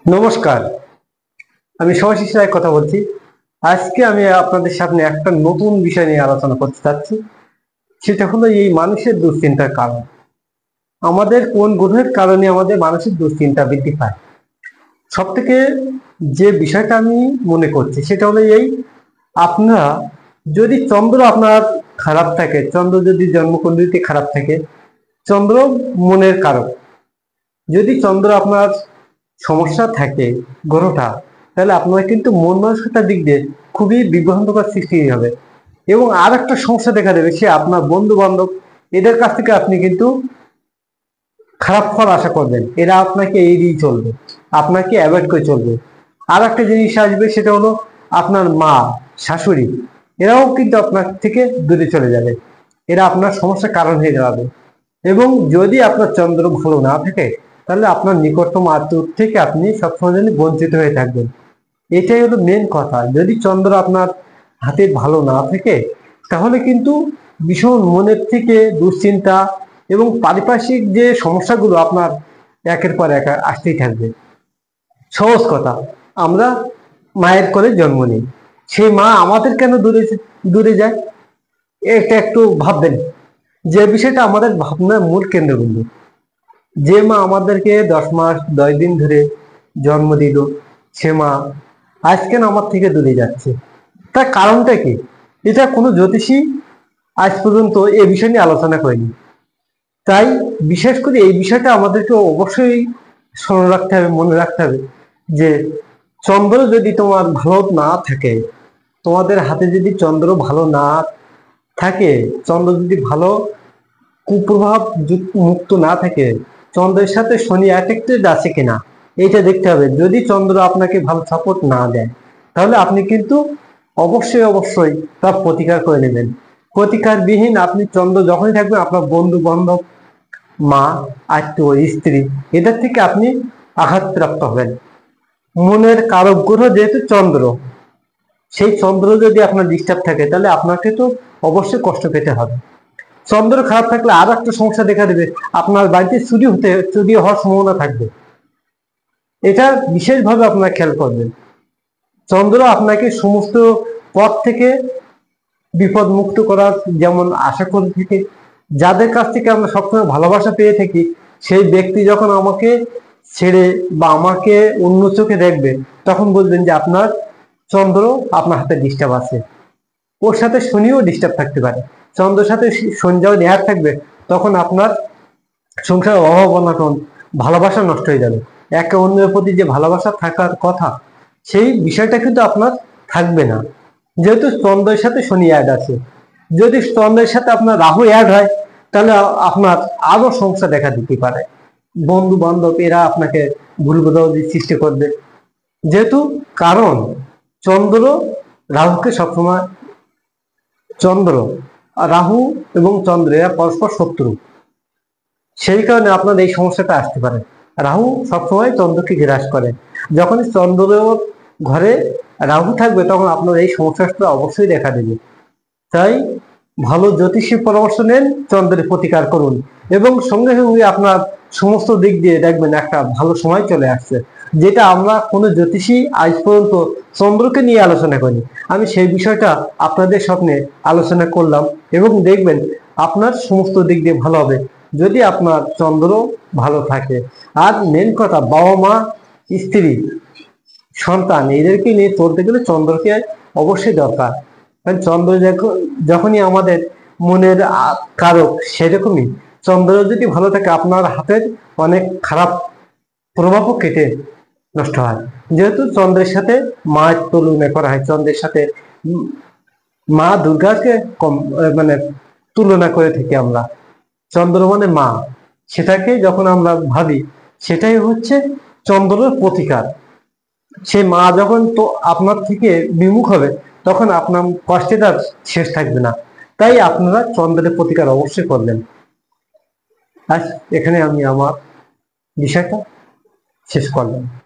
নমস্কার, আমি শুভাশিস রায় কথা বলছি। আজকে আমি আপনাদের সামনে একটা নতুন বিষয় নিয়ে আলোচনা করতে চাচ্ছি। সেটা হলো এই মানুষের দুশ্চিন্তার কারণ। আমাদের কোন গ্রহের কারণে আমাদের মানসিক দুশ্চিন্তা বৃদ্ধি পায়? সব থেকে যে বিষয়টা আমি মনে করছি সেটা হলো আপনারা যদি চন্দ্র আপনার খারাপ থাকে, চন্দ্র যদি জন্মকুণ্ডলিতে খারাপ থাকে, চন্দ্র মনের কারক। যদি চন্দ্র আপনার সমস্যা থাকে গ্রহটা, তাহলে আপনার কিন্তু মন মানসিকতার দিক দিয়ে খুবই বিভ্রান্তকর সৃষ্টি হবে। এবং আর একটা সমস্যা দেখা দেবে, সে আপনার বন্ধু বান্ধব, এদের কাছ থেকে আপনি কিন্তু খারাপ ফল আশা করবেন। এরা আপনাকে এড়িয়ে চলবে, আপনাকে অ্যাভয়েড করে চলবে। আর একটা জিনিস আসবে, সেটা হলো আপনার মা, শাশুড়ি, এরাও কিন্তু আপনার থেকে দূরে চলে যাবে। এরা আপনার সমস্যার কারণ হয়ে যাবে। এবং যদি আপনার চন্দ্র ভালো না থাকে, তাহলে আপনার নিকটতম আত্মীয় থেকে আপনি সবসময় জন্য বঞ্চিত হয়ে থাকবেন। এটাই হলো মেন কথা। যদি চন্দ্র আপনার হাতে ভালো না থাকে, তাহলে কিন্তু ভীষণ মনের থেকে দুশ্চিন্তা এবং পারিপার্শ্বিক যে সমস্যাগুলো আপনার একের পর এক আসতেই থাকবে। সহজ কথা, আমরা মায়ের কোলে জন্ম নিই, সেই মা আমাদের কেন দূরে দূরে যায়? এটা একটু ভাববেন, যে বিষয়টা আমাদের ভাবনার মূল কেন্দ্রবিন্দু। যে মা আমাদেরকে 10 মাস 10 দিন ধরে জন্ম দিল, সে মা আজ কেন আমার থেকে দূরে যাচ্ছে? তার কারণটা কি? এটা কোনো জ্যোতিষী আজ পর্যন্ত এ বিষয় নিয়ে আলোচনা করেনি। তাই বিশেষ করে এই বিষয়টা আমাদেরকে অবশ্যই স্মরণ রাখতে হবে, মনে রাখতে হবে, যে চন্দ্র যদি তোমার ভালো না থাকে, তোমাদের হাতে যদি চন্দ্র ভালো না থাকে, চন্দ্র যদি ভালো কুপ্রভাব মুক্ত না থাকে, চন্দ্রের সাথে শনি অ্যাফেক্টেড আছে কিনা এইটা দেখতে হবে। যদি চন্দ্র আপনাকে ভালো সাপোর্ট না দেয়, তাহলে আপনি কিন্তু অবশ্যই অবশ্যই তার প্রতিকার করে নেবেন। প্রতিকার বিহীন আপনি চন্দ্র যখনই থাকবেন, আপনার বন্ধু বান্ধব, মা, আত্মীয়, স্ত্রী, এদের থেকে আপনি আঘাতপ্রাপ্ত হবেন। মনের কারক গ্রহ যেহেতু চন্দ্র, সেই চন্দ্র যদি আপনার ডিস্টার্ব থাকে, তাহলে আপনাকে তো অবশ্যই কষ্ট পেতে হবে। চন্দ্র খারাপ থাকলে আর একটা সমস্যা দেখা দেবে, আপনার বাড়িতে চুরি হওয়ার সম্ভাবনা থাকবে। এটা বিশেষভাবে আপনারা খেয়াল করবেন। চন্দ্র আপনাকে সমস্ত পথ থেকে বিপদ মুক্ত করার যেমন আশা করে থাকে, যাদের কাছ থেকে আমরা সবসময় ভালোবাসা পেয়ে থাকি, সেই ব্যক্তি যখন আমাকে ছেড়ে বা আমাকে অন্য চোখে দেখবে, তখন বলবেন যে আপনার চন্দ্র আপনার হাতে ডিস্টার্ব আছে। ওর সাথে শনিও ডিস্টার্ব থাকতে পারে। চন্দ্রের সাথে শনি যখন এয়ার থাকবে, তখন আপনার সংসার অভাব অনটন, ভালোবাসা নষ্ট হয়ে যাবে। একে অন্যের প্রতি যে ভালোবাসা থাকার কথা, সেই বিষয়টা কিন্তু আপনার থাকবে না, যেহেতু চন্দ্রের সাথে শনি অ্যাড আছে। যদি চন্দ্রের সাথে আপনার রাহু অ্যাড হয়, তাহলে আপনার আরো সমস্যা দেখা দিতে পারে। বন্ধু বান্ধব এরা আপনাকে ভুল বোঝাবুঝি সৃষ্টি করবে। যেহেতু কারণ চন্দ্র রাহুকে সবসময়, চন্দ্র রাহু এবং চন্দ্র এরা পরস্পর শত্রু, সেই কারণে আপনার এই সমস্যাটা আসতে পারে। রাহু সবসময় চন্দ্রকে গ্রাস করে। যখন চন্দ্র ঘরে রাহু থাকবে, তখন আপনার এই সমস্যাটা অবশ্যই দেখা দেবে। তাই ভালো জ্যোতিষীর পরামর্শ নেন, চন্দ্রের প্রতিকার করুন, এবং সঙ্গে সঙ্গে আপনার সমস্ত দিক দিয়ে দেখবেন একটা ভালো সময় চলে আসছে। যেটা আমরা কোনো জ্যোতিষী আজ পর্যন্ত চন্দ্রকে নিয়ে আলোচনা করিনি, আমি সেই বিষয়টা আপনাদের সামনে আলোচনা করলাম। এবং দেখবেন আপনার সমস্ত দিক দিয়ে ভালো হবে, যদি আপনার চন্দ্র ভালো থাকে। আর মেন কথা, বাবা মা, স্ত্রী, সন্তান, এদেরকে নিয়ে চলতে গেলে চন্দ্রকে অবশ্যই দরকার। কারণ চন্দ্র যখনই আমাদের মনের কারক, সেরকমই চন্দ্র যদি ভালো থাকে, আপনার হাতের অনেক খারাপ প্রভাবও কেটে নষ্ট হয়। যেহেতু চন্দ্রের সাথে মায়ের তুলনা করা হয়, চন্দ্রের সাথে মা দুর্গাকে কম মানে তুলনা করে থাকি আমরা। চন্দ্র মানে মা, সেটাকে যখন আমরা ভাবি, সেটাই হচ্ছে চন্দ্রের প্রতিকার। সেই মা যখন তো আপনার থেকে বিমুখ হবে, তখন আপনার কষ্টে তার শেষ থাকবে না। তাই আপনারা চন্দ্রের প্রতিকার অবশ্যই করবেন। আজ এখানে আমি আমার বিষয়টা শেষ করলাম।